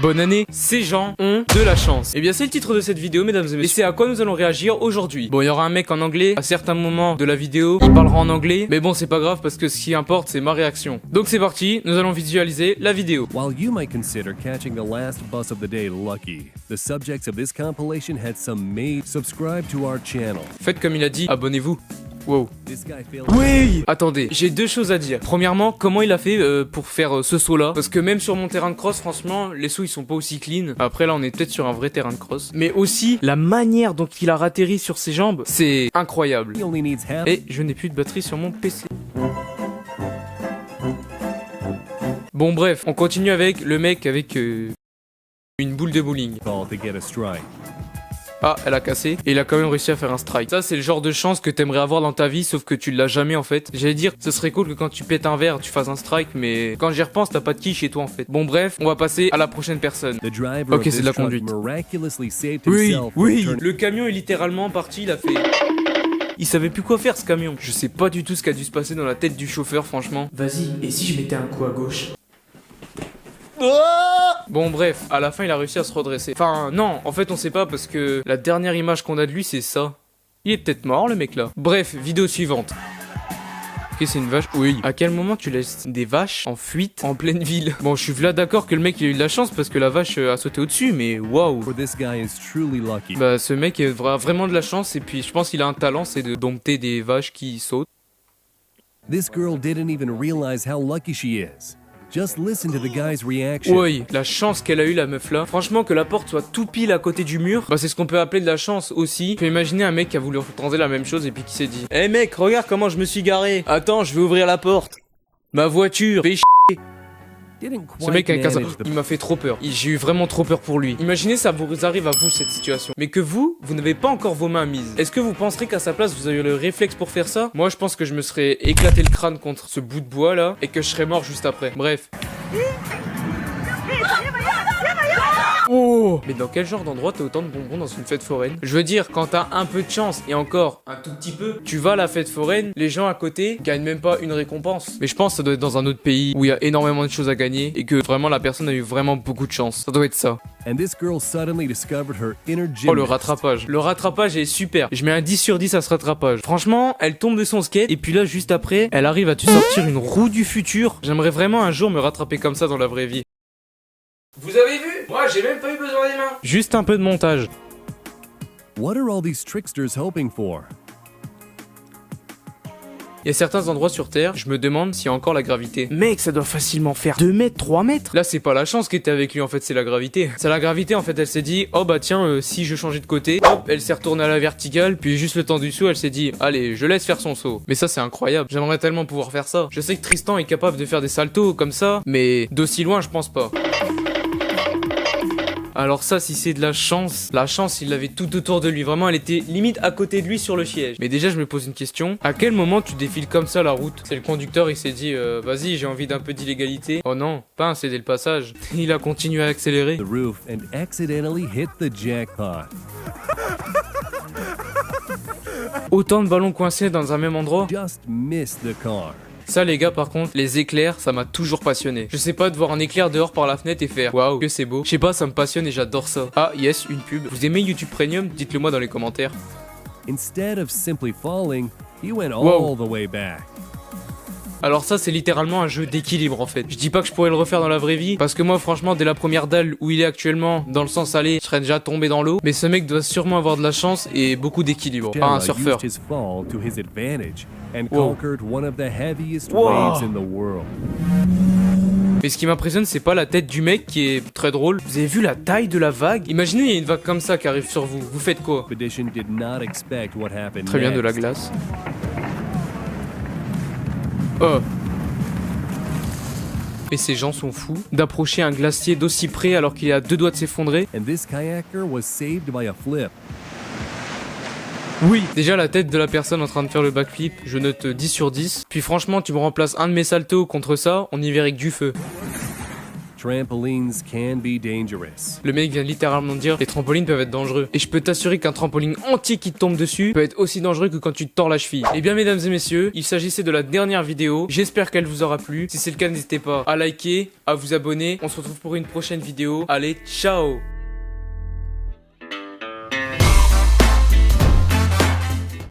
Bonne année, ces gens ont de la chance. Et bien c'est le titre de cette vidéo mesdames et messieurs. Et c'est à quoi nous allons réagir aujourd'hui. Bon il y aura un mec en anglais, à certains moments de la vidéo, il parlera en anglais. Mais bon c'est pas grave parce que ce qui importe c'est ma réaction. Donc c'est parti, nous allons visualiser la vidéo. While you might consider catching the last bus of the day lucky, the subjects of this compilation had some made. Subscribe to our channel. Faites comme il a dit, abonnez-vous. Wow. This guy failed. Oui. Attendez, j'ai deux choses à dire. Premièrement, comment il a fait pour faire ce saut là? Parce que même sur mon terrain de cross, franchement, les sauts ils sont pas aussi clean. Après là, on est peut-être sur un vrai terrain de cross. Mais aussi, la manière dont il a atterri sur ses jambes, c'est incroyable. He only needs half. Et je n'ai plus de batterie sur mon PC. Bon bref, on continue avec le mec avec une boule de bowling. Ball to get a strike. Ah, elle a cassé. Et il a quand même réussi à faire un strike. Ça, c'est le genre de chance que t'aimerais avoir dans ta vie, sauf que tu l'as jamais en fait. J'allais dire, ce serait cool que quand tu pètes un verre, tu fasses un strike, mais quand j'y repense, t'as pas de qui chez toi en fait. Bon, bref, on va passer à la prochaine personne. The driver Ok, of c'est de la this truck conduite. miraculously saved Oui, himself from oui. turning- Le camion est littéralement parti, il a fait. Il savait plus quoi faire ce camion. Je sais pas du tout ce qui a dû se passer dans la tête du chauffeur, franchement. Vas-y, et si je mettais un coup à gauche? Bon bref, à la fin il a réussi à se redresser. Enfin non, en fait on sait pas parce que la dernière image qu'on a de lui c'est ça. Il est peut-être mort le mec là. Bref, vidéo suivante. Ok c'est une vache, oui. À quel moment tu laisses des vaches en fuite en pleine ville? Bon je suis là d'accord que le mec il a eu de la chance parce que la vache a sauté au-dessus mais waouh. For this guy is truly lucky. Bah ce mec a vraiment de la chance et puis je pense qu'il a un talent c'est de dompter des vaches qui sautent. This girl didn't even realize how lucky she is. Just listen to the guy's reaction. Oui, la chance qu'elle a eu la meuf là. Franchement que la porte soit tout pile à côté du mur, bah c'est ce qu'on peut appeler de la chance aussi. Tu peux imaginer un mec qui a voulu tenter la même chose et puis qui s'est dit "Eh mec, regarde comment je me suis garé. Attends, je vais ouvrir la porte. Ma voiture, fais chier." Didn't Ce quite mec a un casse. manage the- Il m'a fait trop peur. J'ai eu vraiment trop peur pour lui. Imaginez ça vous arrive à vous cette situation. Mais que vous n'avez pas encore vos mains mises. Est-ce que vous penserez qu'à sa place vous avez le réflexe pour faire ça? Moi je pense que je me serais éclaté le crâne contre ce bout de bois là et que je serais mort juste après. Bref. Oh! Mais dans quel genre d'endroit t'as autant de bonbons dans une fête foraine? Je veux dire, quand t'as un peu de chance, et encore un tout petit peu, tu vas à la fête foraine, les gens à côté gagnent même pas une récompense. Mais je pense que ça doit être dans un autre pays où il y a énormément de choses à gagner et que vraiment la personne a eu vraiment beaucoup de chance. Ça doit être ça. And this girl suddenly discovered her inner Oh le gymnast. rattrapage. Le rattrapage est super. Je mets un 10 sur 10 à ce rattrapage. Franchement, elle tombe de son skate et puis là juste après, elle arrive à te sortir une roue du futur. J'aimerais vraiment un jour me rattraper comme ça dans la vraie vie. Vous avez vu? Moi j'ai même pas eu besoin des mains. Juste un peu de montage. What are all these tricksters hoping for? Il y a certains endroits sur Terre, je me demande s'il y a encore la gravité. Mec, ça doit facilement faire 2 mètres, 3 mètres. Là, c'est pas la chance qui était avec lui, en fait, c'est la gravité. C'est la gravité, en fait, elle s'est dit, oh bah tiens, si je changeais de côté, hop, elle s'est retournée à la verticale, puis juste le temps du saut, elle s'est dit, allez, je laisse faire son saut. Mais ça, c'est incroyable. J'aimerais tellement pouvoir faire ça. Je sais que Tristan est capable de faire des saltos comme ça, mais d'aussi loin, je pense pas. Alors ça, si c'est de la chance, il l'avait tout autour de lui. Vraiment, elle était limite à côté de lui sur le siège. Mais déjà, je me pose une question. À quel moment tu défiles comme ça la route? C'est le conducteur, il s'est dit, vas-y, j'ai envie d'un peu d'illégalité. Oh non, pas un céder le passage. Il a continué à accélérer. The roof and accidentally hit the jackpot. Autant de ballons coincés dans un même endroit. Just missed the car. Ça les gars par contre, les éclairs, ça m'a toujours passionné. Je sais pas de voir un éclair dehors par la fenêtre et faire waouh que c'est beau. Je sais pas, ça me passionne et j'adore ça. Ah yes, une pub. Vous aimez YouTube Premium? Dites-le moi dans les commentaires. Instead of simply falling, he went Whoa. all the way back. Alors ça c'est littéralement un jeu d'équilibre en fait. Je dis pas que je pourrais le refaire dans la vraie vie, parce que moi franchement dès la première dalle où il est actuellement, dans le sens aller, je serais déjà tombé dans l'eau. Mais ce mec doit sûrement avoir de la chance et beaucoup d'équilibre. Pas un Gemma surfeur. used his fall to his advantage and Whoa. conquered one of the heaviest Wow. waves in the world. Mais ce qui m'impressionne c'est pas la tête du mec qui est très drôle. Vous avez vu la taille de la vague? Imaginez il y a une vague comme ça qui arrive sur vous. Vous faites quoi? Expedition did not expect what happened Très bien de la next. glace. Oh. Et ces gens sont fous d'approcher un glacier d'aussi près alors qu'il est à 2 doigts de s'effondrer. And this kayaker was saved by a flip. Oui. Déjà la tête de la personne en train de faire le backflip, je note 10 sur 10. Puis franchement tu me remplaces un de mes saltos contre ça, on y verrait que du feu. Trampolines can be dangerous. Le mec vient littéralement de dire les trampolines peuvent être dangereux. Et je peux t'assurer qu'un trampoline entier qui te tombe dessus peut être aussi dangereux que quand tu te tords la cheville. Et bien mesdames et messieurs, il s'agissait de la dernière vidéo. J'espère qu'elle vous aura plu. Si c'est le cas, n'hésitez pas à liker, à vous abonner. On se retrouve pour une prochaine vidéo. Allez, ciao!